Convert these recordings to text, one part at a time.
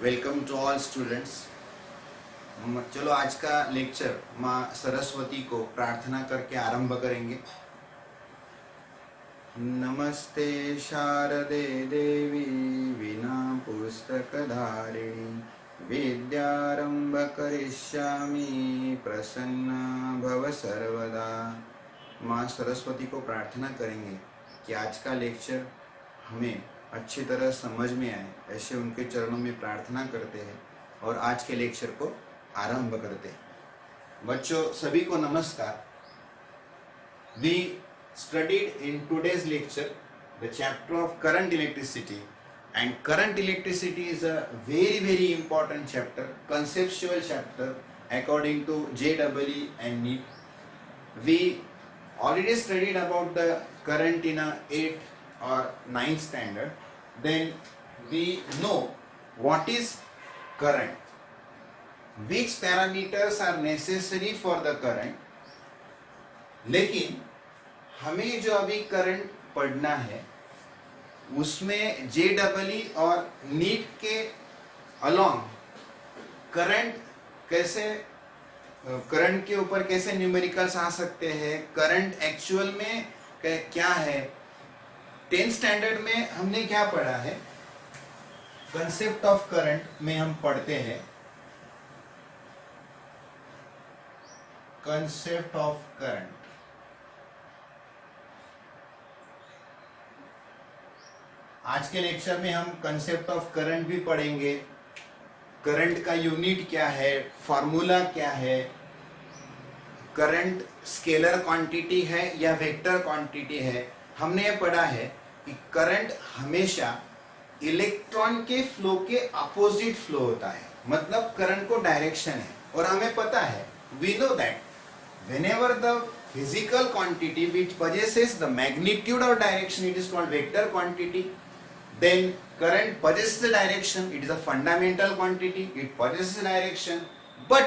Welcome to all students. चलो आज का लेक्चर माँ सरस्वती को प्रार्थना करके आरंभ करेंगे। नमस्ते शारदे देवी वीणा पुस्तकधारिणी विद्यारंभ करिष्यामि प्रसन्ना भव सर्वदा। माँ सरस्वती को प्रार्थना करेंगे कि आज का लेक्चर हमें अच्छी तरह समझ में आए, ऐसे उनके चरणों में प्रार्थना करते हैं और आज के लेक्चर को आरंभ करते हैं। बच्चों सभी को नमस्कार। We studied in today's lecture the chapter of current electricity, and current electricity is a very important chapter, conceptual chapter according to JEE and NEET. We already studied about the current in a 8th or 9th standard. Then we know what is current, which parameters are necessary for the current. लेकिन हमें जो अभी current पढ़ना है उसमें JEE और NEET के along current के ऊपर कैसे न्यूमेरिकल्स आ सकते हैं, करंट एक्चुअल में क्या है। 10th स्टैंडर्ड में हमने क्या पढ़ा है, कंसेप्ट ऑफ करंट में हम पढ़ते हैं कंसेप्ट ऑफ करंट। आज के लेक्चर में हम कंसेप्ट ऑफ करंट भी पढ़ेंगे। करंट का यूनिट क्या है, फॉर्मूला क्या है, करंट स्केलर क्वांटिटी है या वेक्टर क्वांटिटी है। हमने ये पढ़ा है कि करंट हमेशा इलेक्ट्रॉन के फ्लो के अपोजिट फ्लो होता है, मतलब करंट को डायरेक्शन है। और हमें पता है, we know that whenever the physical quantity which possesses the magnitude or direction, it is called vector quantity. Then current possesses the direction, it is a fundamental quantity, it possesses direction, but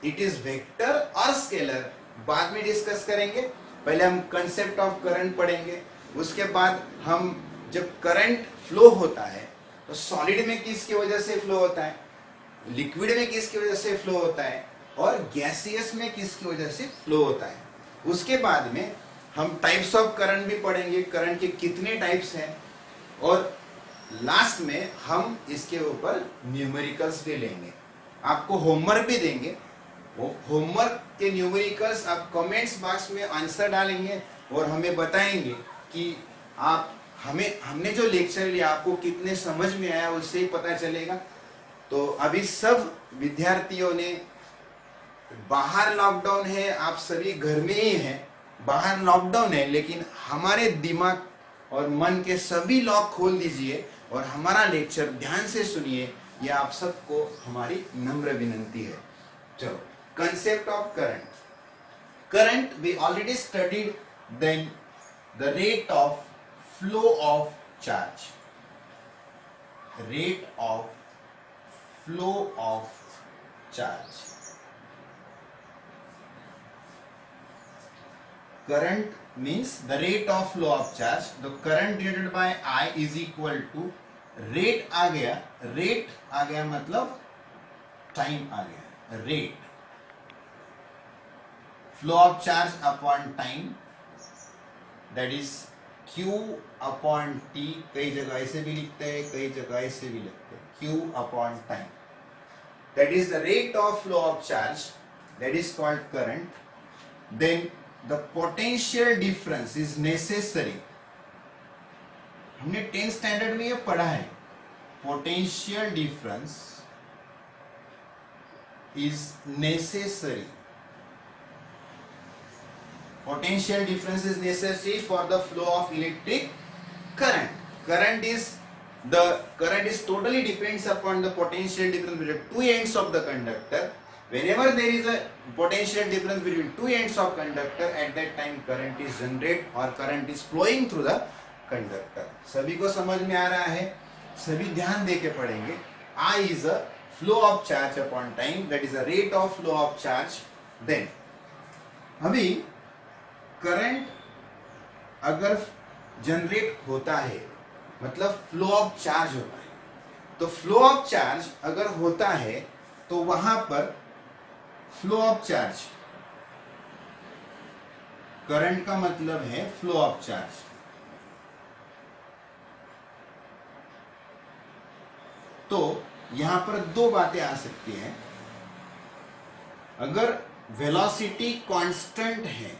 it is vector or scalar बाद में discuss करेंगे। पहले हम concept of current पढ़ेंगे, उसके बाद हम जब करंट फ्लो होता है तो सॉलिड में किसकी वजह से फ्लो होता है, लिक्विड में किसकी वजह से फ्लो होता है और गैसियस में किसकी वजह से फ्लो होता है। उसके बाद में हम टाइप्स ऑफ करंट भी पढ़ेंगे, करंट के कितने टाइप्स हैं, और लास्ट में हम इसके ऊपर न्यूमेरिकल्स भी लेंगे। आपको होमवर्क भी देंगे, वो होमवर्क के न्यूमेरिकल्स आप कमेंट्स बॉक्स में आंसर डालेंगे और हमें बताएंगे कि आप हमने जो लेक्चर लिया आपको कितने समझ में आया, उससे ही पता चलेगा। तो अभी सब विद्यार्थियों ने, बाहर लॉकडाउन है, आप सभी घर में ही हैं, बाहर लॉकडाउन है, लेकिन हमारे दिमाग और मन के सभी लॉक खोल दीजिए और हमारा लेक्चर ध्यान से सुनिए, यह आप सबको हमारी नम्र विनंती है। चलो, concept of current. Current we already studied, then the rate of flow of charge, rate of flow of charge. Current means the rate of flow of charge. The current divided by I is equal to rate आ गया मतलब time आ गया, rate flow of charge upon time, that is Q upon T। कई जगह ऐसे भी लिखते हैं, कई जगह ऐसे भी लिखते हैं, Q upon time, that is the rate of flow of charge, that is called current। Then the potential difference is necessary। हमने 10th स्टैंडर्ड में ये पढ़ा है, potential difference is necessary। potential difference is necessary for the flow of electric current। current is totally depends upon the potential difference between two ends of the conductor। whenever there is a potential difference between two ends of conductor, at that time current is generated or current is flowing through the conductor। सभी को समझ में आ रहा है, सभी ध्यान दे के पढ़ेंगे। I is a flow of charge upon time, that is a rate of flow of charge। then अभी करंट अगर जनरेट होता है मतलब फ्लो ऑफ चार्ज होता है, तो फ्लो ऑफ चार्ज अगर होता है तो वहां पर फ्लो ऑफ चार्ज, करंट का मतलब है फ्लो ऑफ चार्ज। तो यहां पर दो बातें आ सकती हैं। अगर वेलोसिटी कांस्टेंट है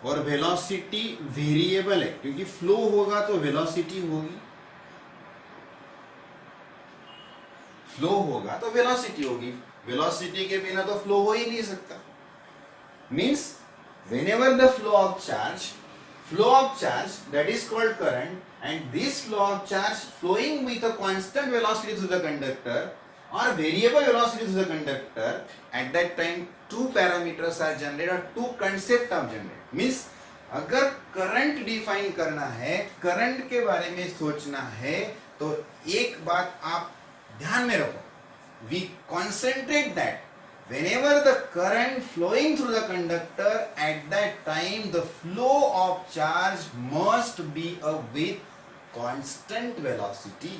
और वेलोसिटी वेरिएबल है, क्योंकि फ्लो होगा तो वेलोसिटी होगी, फ्लो होगा तो वेलोसिटी होगी, वेलोसिटी के बिना तो फ्लो हो ही नहीं सकता। Means whenever the flow of charge that is called current, and this flow of charge flowing with a constant velocity through the conductor or variable velocity through the conductor, at that time two parameters are generated or two concept of generate। means अगर current define करना है, current के बारे में सोचना है, तो एक बात आप ध्यान में रखो, we concentrate that whenever the current flowing through the conductor, at that time the flow of charge must be with constant velocity।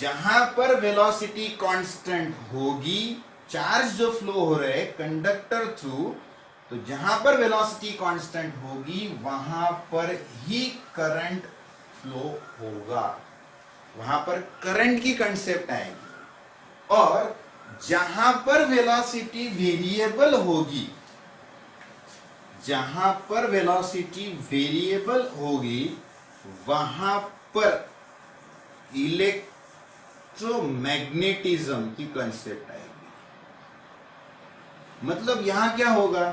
जहां पर वेलोसिटी कांस्टेंट होगी, चार्ज जो फ्लो हो रहे हैं कंडक्टर थ्रू, तो जहां पर वेलोसिटी कांस्टेंट होगी वहां पर ही करंट फ्लो होगा, वहां पर करंट की कंसेप्ट आएगी। और जहां पर वेलोसिटी वेरिएबल होगी, जहां पर वेलोसिटी वेरिएबल होगी वहां पर इलेक्ट्रोमैग्नेटिज्म की कंसेप्ट आएगी। मतलब यहां क्या होगा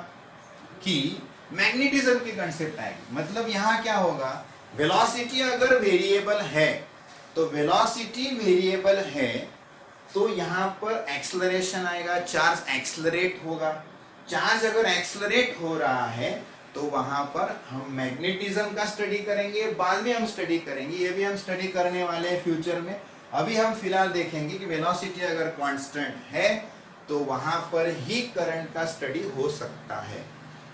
कि मैग्नेटिज्म की कंसेप्ट आएगी। मतलब यहां क्या होगा, वेलोसिटी अगर वेरिएबल है तो वेलोसिटी वेरिएबल है तो यहां पर एक्सेलरेशन आएगा, चार्ज एक्सेलरेट होगा। चार्ज अगर एक्सेलरेट हो रहा है तो वहां पर हम मैग्नेटिज्म का स्टडी करेंगे, बाद में हम स्टडी करेंगे, ये भी हम स्टडी करने वाले हैं फ्यूचर में। अभी हम फिलहाल देखेंगे कि वेलोसिटी अगर कांस्टेंट है तो वहां पर ही करंट का स्टडी हो सकता है।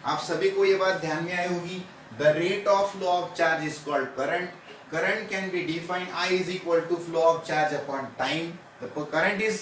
आप सभी को ये बात ध्यान में आई होगी। The rate of flow of charge is called current. Current can be defined I is equal to flow of charge upon time। The current is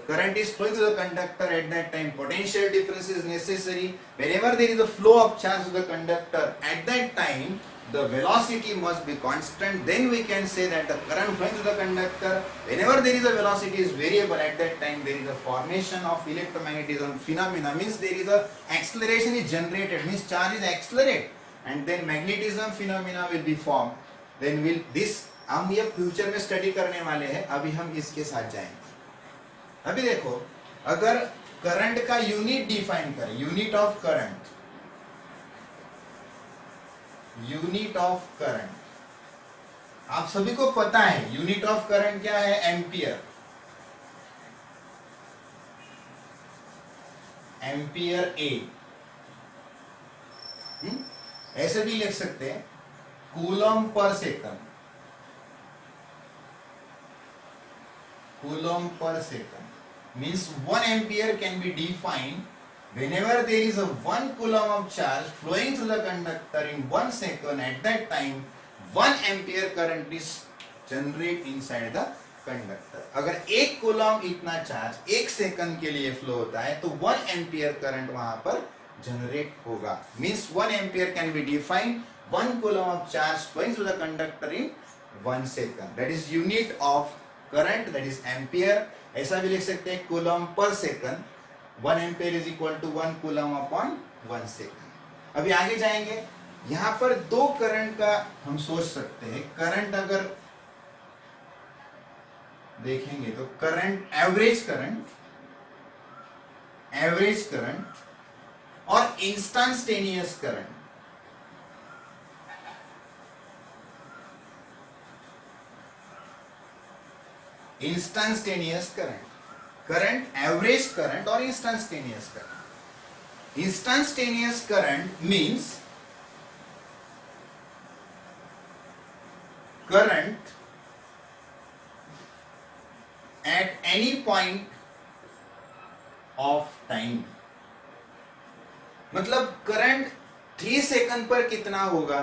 flowing through the conductor, at that time potential difference is necessary। whenever there is a flow of charge through the conductor, at that time the velocity must be constant, then we can say that the current flowing through the conductor, whenever there is a velocity is variable, at that time there is a formation of electromagnetism phenomena, means there is a acceleration is generated, means charge is accelerate, and then magnetism phenomena will be formed। then will this हम ये future में study करने वाले हैं, अभी हम इसके साथ जाएंगे। अभी देखो, अगर करंट का यूनिट डिफाइन करें, unit of current, unit of current आप सभी को पता है यूनिट ऑफ करंट क्या है, एम्पियर। एम्पियर ए, ऐसे भी लिख सकते हैं coulomb per second, coulomb per second means 1 ampere can be defined whenever there is a 1 coulomb of charge flowing through the conductor in 1 second। at that time 1 ampere current is generate inside the conductor। अगर 1 coulomb इतना charge 1 second के लिए flow होता है तो 1 ampere current वहां पर generate होगा। Means 1 ampere can be defined 1 coulomb of charge flowing through the conductor in 1 second। that is unit of current, that is ampere. ऐसा भी लिख सकते हैं coulomb per second, 1 ampere is equal to 1 coulomb upon 1 second. अभी आगे जाएंगे, यहां पर दो करंट का हम सोच सकते हैं। करंट अगर देखेंगे तो करंट, एवरेज करंट और instantaneous current. Instantaneous current, current, average current और instantaneous current. Instantaneous current means current at any point of time. मतलब करंट 3 सेकंड पर कितना होगा,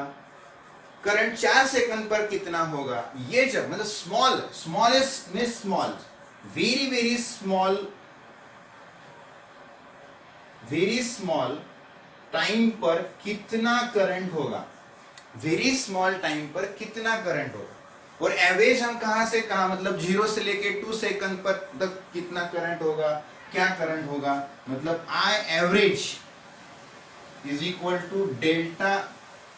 करंट 4 सेकंड पर कितना होगा, ये जब मतलब स्मॉलेस्ट में स्मॉल, वेरी स्मॉल टाइम पर कितना करंट होगा, वेरी स्मॉल टाइम पर कितना करंट होगा। और एवरेज हम कहां से कहा, मतलब 0 से लेके 2 सेकंड पर तक कितना करंट होगा, क्या करंट होगा, मतलब I average is equal to delta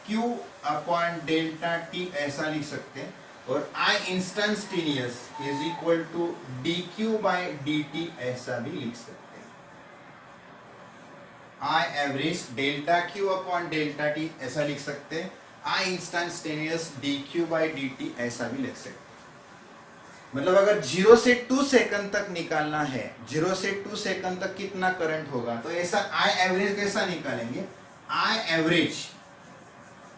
Q upon delta T, ऐसा लिख सकते हैं। और I instantaneous is equal to D Q by D T, ऐसा भी लिख सकते हैं। I average delta Q upon delta T ऐसा लिख सकते हैं, I instantaneous D Q by D T ऐसा भी लिख सकते हैं। मतलब अगर 0 से 2 सेकंड तक निकालना है, 0 से 2 सेकंड तक कितना करंट होगा, तो ऐसा आई एवरेज कैसा निकालेंगे, I average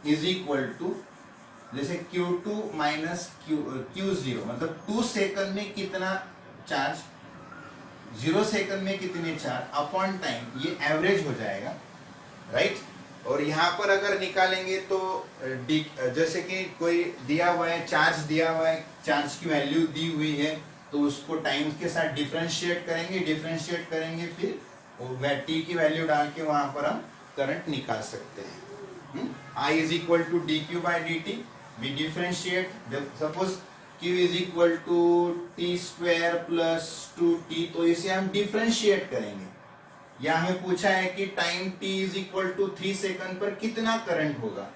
is equal to जैसे Q2 माइनस Q0, मतलब 2 सेकंड में कितना चार्ज, 0 सेकंड में कितने चार्ज अपॉन टाइम, ये एवरेज हो जाएगा, राइट। और यहाँ पर अगर निकालेंगे तो जैसे कि कोई दिया हुआ है, चार्ज दिया हुआ है, चार्ज की वैल्यू दी हुई है, तो उसको टाइम के साथ डिफरेंशिएट करेंगे, फिर टी की वैल्यू डाल के वहां पर हम करंट निकाल सकते हैं। I is equal to D Q by D T, we differentiate, suppose Q is equal to T square plus 2t, तो इसे हम डिफरेंशिएट करेंगे। या हमें पूछा है कि time t is equal to 3 second पर कितना करंट होगा,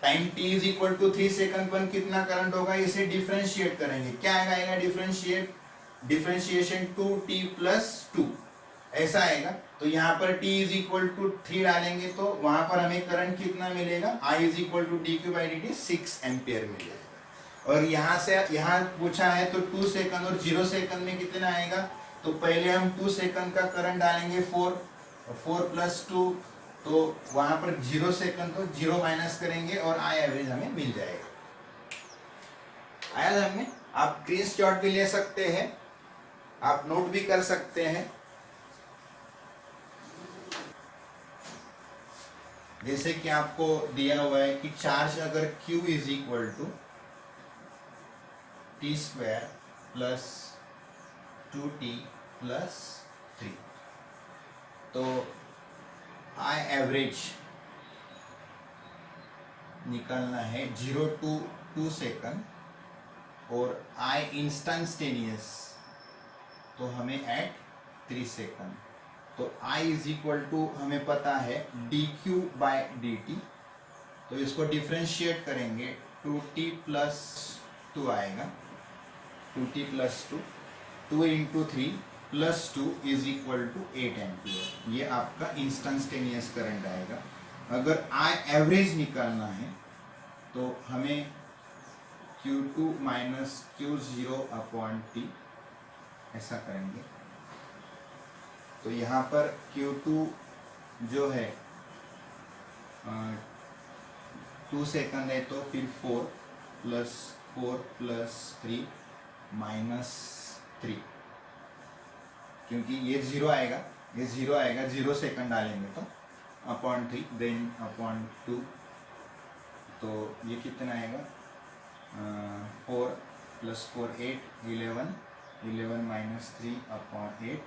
time t is equal to 3 second पर कितना करंट होगा, इसे डिफरेंशिएट करेंगे, क्या आएगा डिफरेंशिएशन 2t प्लस 2 ऐसा आएगा। तो यहाँ पर t इज इक्वल टू 3 डालेंगे तो वहां पर हमें करंट कितना मिलेगा, I is equal to D Q by D t 6 ampere मिलेगा। और यहाँ से यहाँ पूछा है तो 2 सेकंड और 0 सेकंड में कितना आएगा, तो पहले हम 2 सेकंड का करंट डालेंगे 4 प्लस 2, तो वहां पर 0 सेकंड तो 0 माइनस करेंगे और आई एवरेज हमें मिल जाएगा। आया हमें, आप स्क्रीनशॉट भी ले सकते हैं, आप नोट भी कर सकते हैं। जैसे कि आपको दिया हुआ है कि चार्ज अगर Q is equal to T square plus 2t plus 3, तो आई एवरेज निकालना है 0 to 2 सेकंड, और आई इंस्टेंटेनियस तो हमें एट 3 सेकंड। तो I इज इक्वल टू हमें पता है d Q by D t, तो इसको डिफ्रेंशिएट करेंगे 2t प्लस 2 आएगा, 2t plus 2 into 3 plus 2 is equal to 8 ampere, ये आपका इंस्टेंटेनियस करंट आएगा। अगर आई एवरेज निकालना है तो हमें Q2 minus Q0 upon T ऐसा करेंगे। तो यहाँ पर Q2 जो है 2 सेकंड है, तो फिर 4 प्लस 3 माइनस 3, क्योंकि ये 0 आएगा, 0 सेकंड डालेंगे तो अपॉन 3 देन अपॉन 2, तो ये कितना आएगा 4 plus 4 8 11 minus 3 upon 8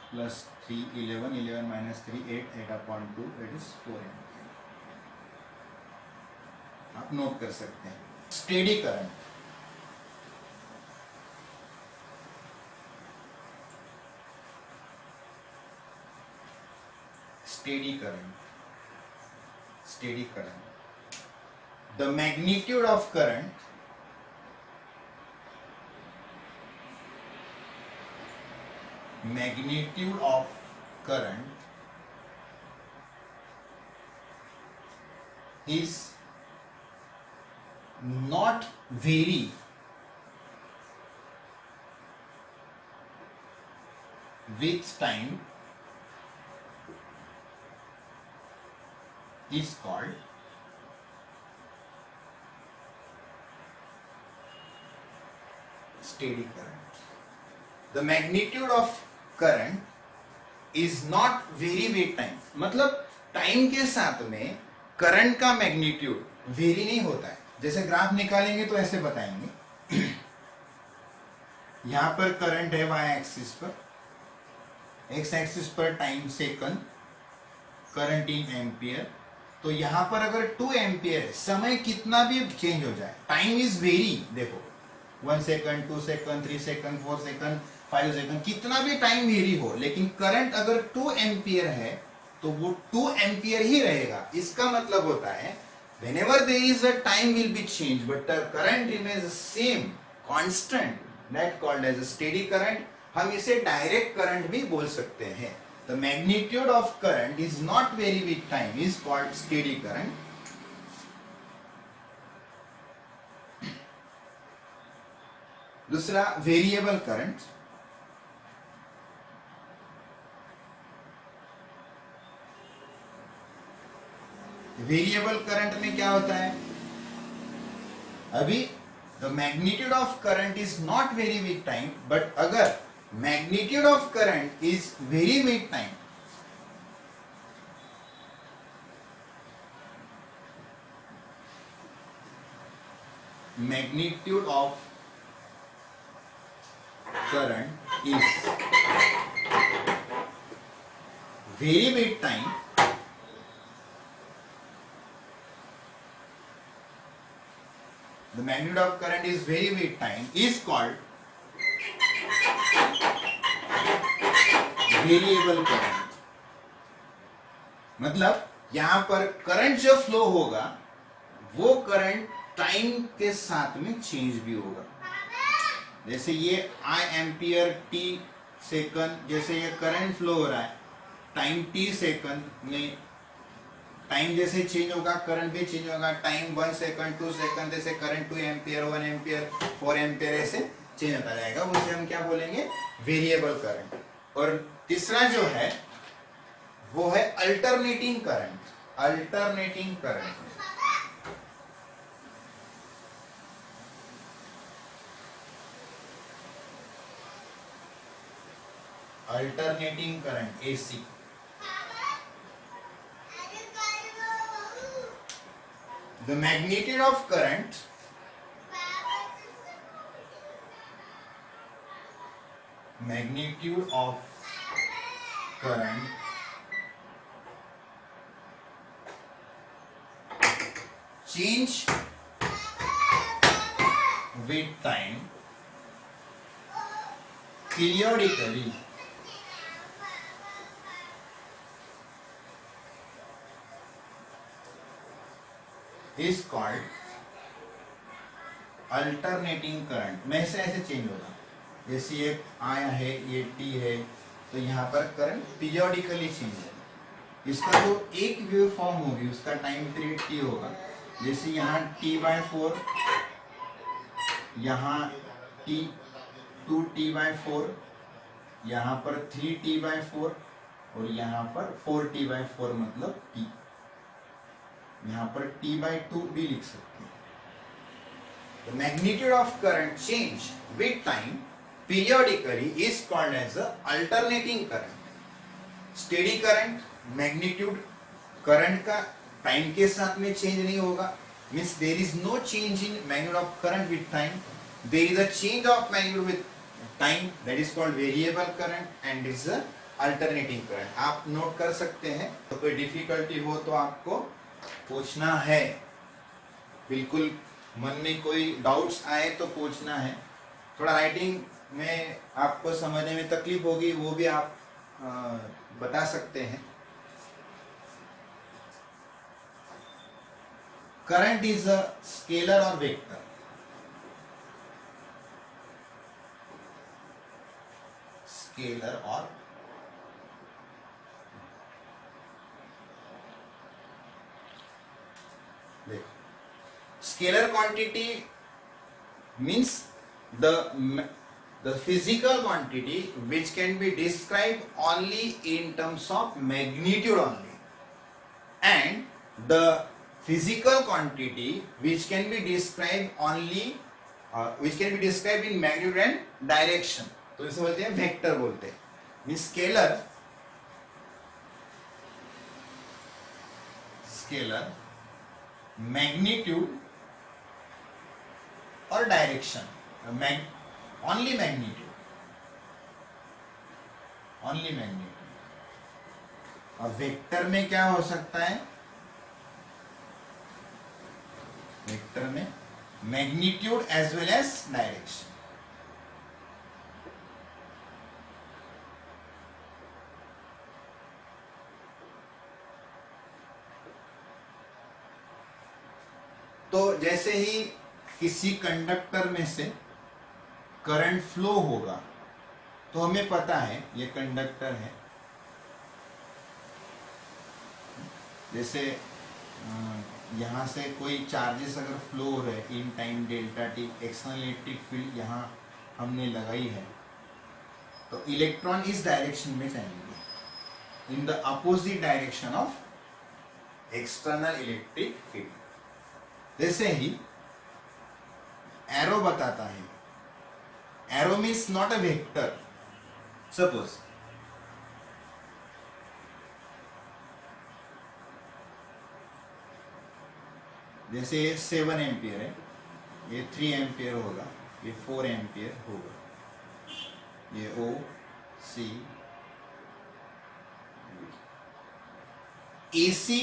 plus 3 11 minus 3 8 upon 2 it is 4 ampere. आप नोट कर सकते हैं। Steady current, steady current, the magnitude of current is not vary with time is called steady current. The magnitude of current is not vary with time, मतलब time के साथ में current का magnitude very नहीं होता है। जैसे ग्राफ निकालेंगे तो ऐसे बताएंगे यहां पर करंट है वाई एक्सिस पर, एक्स एक्सिस पर time second, current in ampere. तो यहां पर अगर 2 एम्पियर है, समय कितना भी चेंज हो जाए, टाइम इज वेरी, देखो 1 second, 2 second, 3 second, 4 second, 5 second, कितना भी टाइम वेरी हो, लेकिन करंट अगर 2 एम्पियर है तो वो 2 एम्पियर ही रहेगा। इसका मतलब होता है whenever there is a time will be changed but the current remains the same constant, that called as a steady current। हम इसे डायरेक्ट करंट भी बोल सकते हैं। the magnitude of current is not vary with time is called steady current। दूसरा variable current. Variable current में क्या होता है, अभी the magnitude of current is not vary with time, but अगर magnitude of current is vary with time, magnitude of current is vary with time, the magnitude of current is vary with time is called variable current। मतलब यहां पर current जो flow होगा वो current time के साथ में चेंज भी होगा। जैसे ये I एम्पियर t सेकंड, जैसे ये करंट फ्लो हो रहा है टाइम t सेकंड में, टाइम जैसे चेंज होगा करंट भी चेंज होगा। टाइम 1 सेकंड, 2 सेकंड, जैसे करंट 2 एम्पियर, 1 एम्पियर, 4 एम्पियर ऐसे चेंज होता जाएगा, उसे हम क्या बोलेंगे, वेरिएबल करंट। और तीसरा जो है वो है alternating current. Alternating current alternating current AC। The magnitude of current change with time periodically is called alternating current. में से ऐसे चेंज होगा, जैसे ये आया है, ये टी है, तो यहाँ पर करंट पीरियोडिकली चेंज होगा। इसका जो एक वेव फॉर्म होगी उसका टाइम पीरियड टी होगा। जैसे यहाँ t/4, यहाँ2t/4, यहाँ पर 3t/4 और यहाँ पर 4t/4 मतलब t। यहाँ पर t/2 भी लिख सकते हैं। The magnitude of current change with time periodically is called as a alternating current। Steady current magnitude current का टाइम के साथ में चेंज नहीं होगा, means there is no change in magnitude of current with time, there is a change of magnitude with time, that is called variable current and is a alternating current। आप note कर सकते हैं, तो कोई difficulty हो तो आपको पूछना है, बिल्कुल मन में कोई डाउट्स आए तो पूछना है। थोड़ा राइटिंग में आपको समझने में तकलीफ होगी, वो भी आप बता सकते हैं। करंट इज अ स्केलर और वेक्टर। स्केलर और scalar quantity means the physical quantity which can be described only in terms of magnitude only, and the physical quantity which can be described only which can be described in magnitude and direction, तो इसे बोलते हैं vector बोलते हैं। Means scalar scalar magnitude और direction, only magnitude, only magnitude. और vector में क्या हो सकता है? वेक्टर में magnitude as well as direction. तो जैसे ही किसी कंडक्टर में से करंट फ्लो होगा तो हमें पता है ये कंडक्टर है, जैसे यहाँ से कोई चार्जेस अगर फ्लो हो रहे in time delta T, external electric field यहाँ हमने लगाई है, तो इलेक्ट्रॉन इस डायरेक्शन में जाएंगे, in the opposite direction of external electric field. जैसे ही एरो बताता है, arrow means not a vector. Suppose जैसे 7 एम्पियर है, ये 3 एम्पियर होगा, ये 4 एम्पियर होगा, ये ओ सी। एसी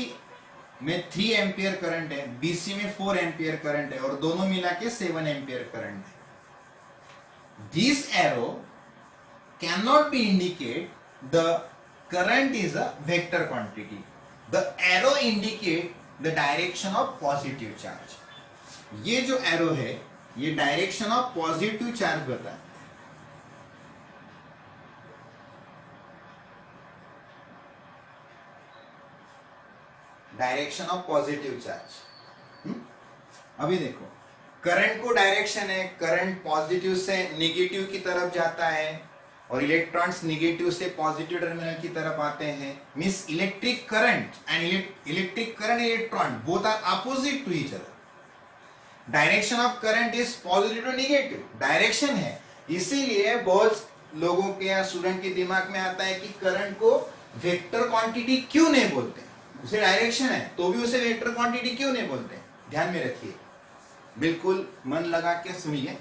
में 3 एम्पियर करंट है, बीसी में 4 एम्पियर करंट है, और दोनों मिला के 7 एम्पियर करंट है। This arrow can not be indicate the current is a vector quantity, the arrow indicate the direction of positive charge. ये जो एरो है ये डायरेक्शन ऑफ पॉजिटिव चार्ज बताता है। Direction of positive charge. अभी देखो current को डायरेक्शन है, करंट पॉजिटिव से नेगेटिव की तरफ जाता है और इलेक्ट्रॉन्स नेगेटिव से पॉजिटिव टर्मिनल की तरफ आते हैं। Means electric current and electron both are opposite to each other. Direction of current is positive to negative, direction है। इसीलिए बहुत लोगों के या स्टूडेंट के दिमाग में आता है कि करंट को वेक्टर क्वांटिटी क्यों नहीं बोलते, उसे डायरेक्शन है तो भी उसे वेक्टर क्वांटिटी क्यों नहीं बोलते। ध्यान में रखिए, बिल्कुल मन लगा के सुनिए।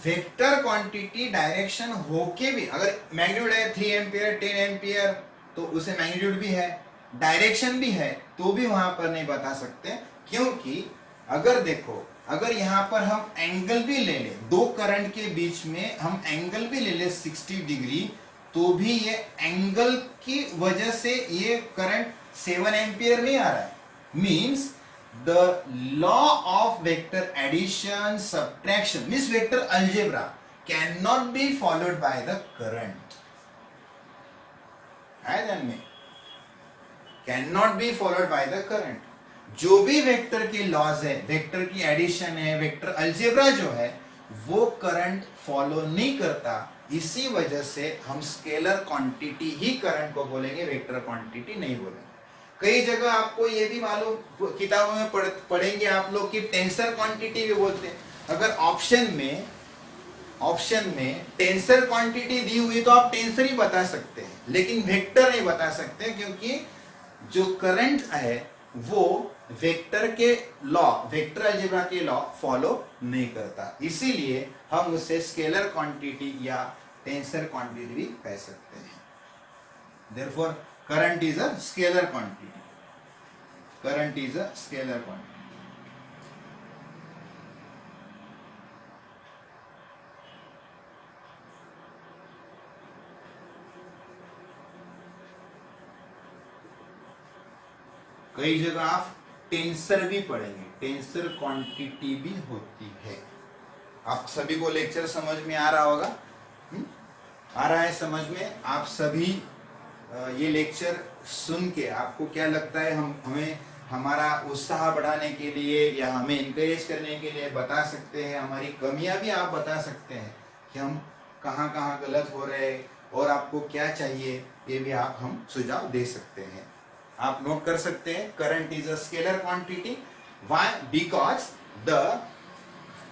वेक्टर क्वांटिटी डायरेक्शन होके भी, अगर मैग्नीट्यूड है 3 एम्पियर 10 एम्पियर तो उसे मैग्नीट्यूड भी है, डायरेक्शन भी है, तो भी वहां पर नहीं बता सकते। क्योंकि अगर देखो, अगर यहां पर हम एंगल भी ले ले, दो करंट के बीच में हम एंगल भी ले ले 60 डिग्री, तो भी ये एंगल की वजह से ये करंट 7 एम्पियर नहीं आ रहा है। Means the law of vector addition subtraction means vector algebra cannot be followed by the current. है ध्यान में, cannot be followed by the current. जो भी वेक्टर के लॉज है, वेक्टर की एडिशन है, वेक्टर अलजेब्रा जो है, वो करंट फॉलो नहीं करता। इसी वजह से हम स्केलर क्वांटिटी ही करंट को बोलेंगे, वेक्टर क्वांटिटी नहीं बोलेंगे। कई जगह आपको ये भी मालूम, किताबों में पढ़ेंगे आप लोग कि टेंसर क्वांटिटी भी बोलते हैं। अगर ऑप्शन में टेंसर क्वांटिटी दी हुई तो आप टेंसर ही बता सकते हैं, लेकिन वेक्टर नहीं बता सकते, क्योंकि जो करंट है वो वेक्टर के लॉ, वेक्टर अलजेब्रा के लॉ फॉलो नहीं करता। इसीलिए हम उसे स्केलर क्वांटिटी या टेंसर क्वांटिटी भी कह सकते हैं। Therefore, current is a scalar quantity. Current is a scalar quantity. कई जगह आप टेंसर भी पढ़ेंगे, टेंसर क्वांटिटी भी होती है। आप सभी को लेक्चर समझ में आ रहा होगा? आ रहा है समझ में? आप सभी ये लेक्चर सुन के आपको क्या लगता है, हमें हमारा उत्साह बढ़ाने के लिए या हमें इनकरेज करने के लिए बता सकते हैं, हमारी कमियां भी आप बता सकते हैं कि हम कहाँ कहाँ गलत हो रहे हैं और आपको क्या चाहिए, ये भी आप हम सुझाव दे सकते हैं। आप नोट कर सकते हैं, current is a scalar quantity. Why? Because the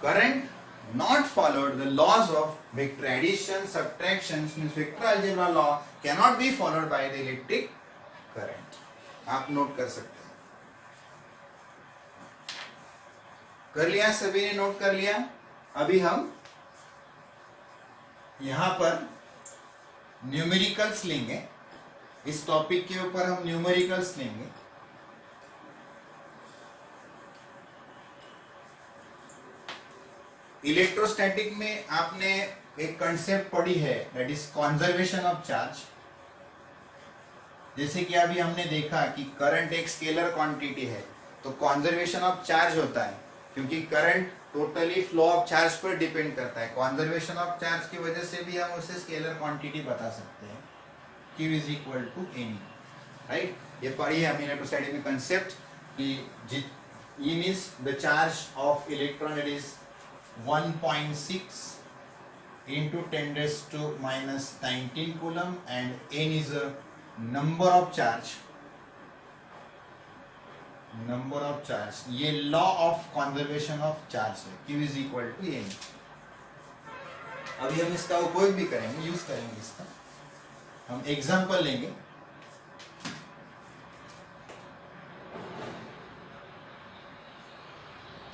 current not followed the laws of vector addition, subtraction, means vector algebra law cannot be followed by the electric current. आप नोट कर सकते हैं। कर लिया, सभी ने नोट कर लिया। अभी हम यहां पर न्यूमेरिकल्स लेंगे, इस टॉपिक के ऊपर हम न्यूमेरिकल्स लेंगे। इलेक्ट्रोस्टैटिक में आपने एक कंसेप्ट पढ़ी है, that is conservation of charge. जैसे कि अभी हमने देखा कि करंट एक स्केलर क्वांटिटी है, तो कंजर्वेशन ऑफ चार्ज होता है, क्योंकि current totally flow of charge पर डिपेंड करता है। कंजर्वेशन ऑफ चार्ज की वजह से भी हम उसे स्केलर क्वांटिटी बता सकते हैं, Q is equal to any, right. ये पढ़ी है हमने इलेक्ट्रोस्टैटिक में कंसेप्ट कि E means the charge of electron, it is 1.6 into 10 raised to minus 19 coulomb, and n is a number of charge, ये law of conservation of charge है, Q is equal to n। अभी हम इसका उपयोग भी करेंगे, use करेंगे इसका। हम एग्जांपल लेंगे।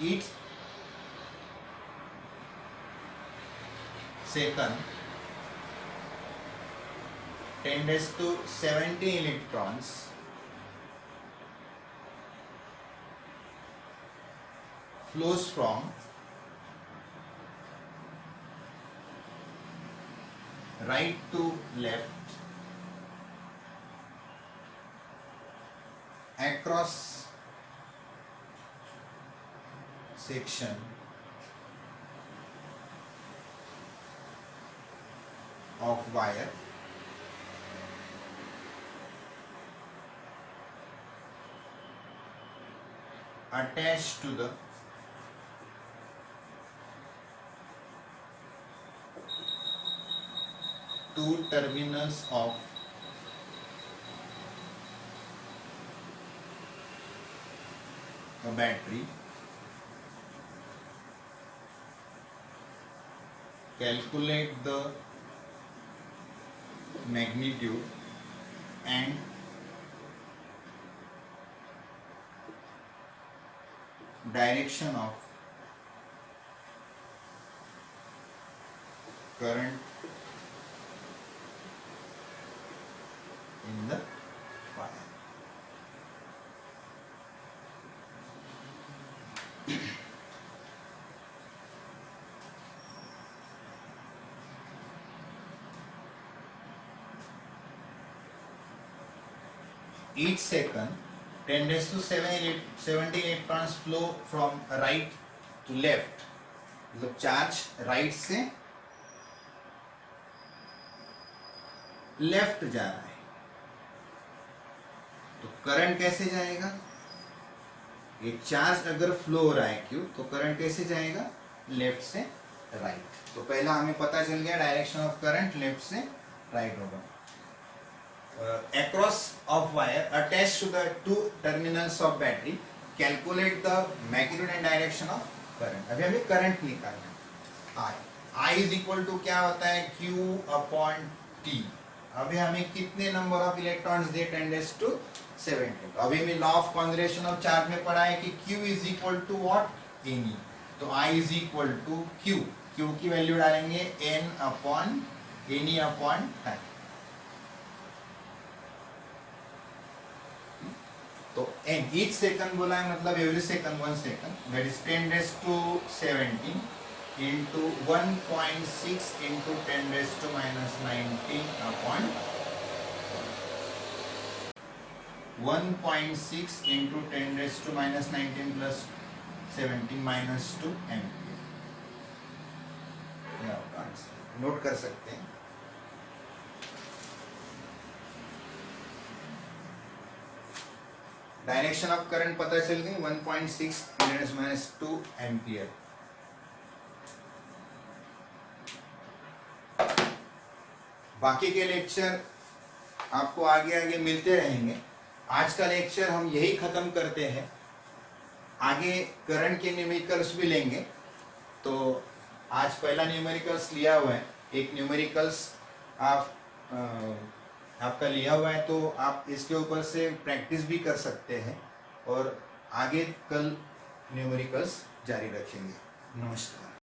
Each second 10 raised to 17 electrons flows from right to left across section of wire attached to the two terminals of a battery. Calculate the magnitude and direction of current in the fire. Each second 10 raised to 17 electrons flow from right to left, मतलब charge right से left जा रहा है, तो current कैसे जाएगा? ये charge अगर फ्लो हो रहा है क्यों, तो करंट कैसे जाएगा? लेफ्ट से राइट। तो पहला हमें पता चल गया डायरेक्शन ऑफ करंट लेफ्ट से राइट होगा। Across of wire attached to the two terminals of battery, calculate the magnitude and direction of current। अभी हमें करंट निकालना है। I is equal to क्या होता है? Q upon T। अभी हमें कितने नंबर ऑफ इलेक्ट्रॉन्स दिए? 10 raised to 17। अभी हमें law of conservation of charge में पढ़ा है कि Q is equal to what? N। तो I is equal to Q। Q की वैल्यू डालेंगे N upon N upon time। तो n each सेकंड बोला है, मतलब every second 1 second, that is 10 raised to 17 into 1.6 into 10 raised to minus 19 upon 1.6 into 10 raised to minus 19 plus 17 minus 2 ampere. Note कर सकते हैं। Direction of current पता चल गई, 1.6 minus 2 एम्पियर। बाकी के लेक्चर आपको आगे आगे मिलते रहेंगे। आज का लेक्चर हम यही खत्म करते हैं, आगे करंट के न्यूमेरिकल्स भी लेंगे। तो आज पहला न्यूमेरिकल्स लिया हुआ है, एक न्यूमेरिकल्स आपका लिया हुआ है, तो आप इसके ऊपर से प्रैक्टिस भी कर सकते हैं। और आगे कल न्यूमेरिकल्स जारी रखेंगे। नमस्कार।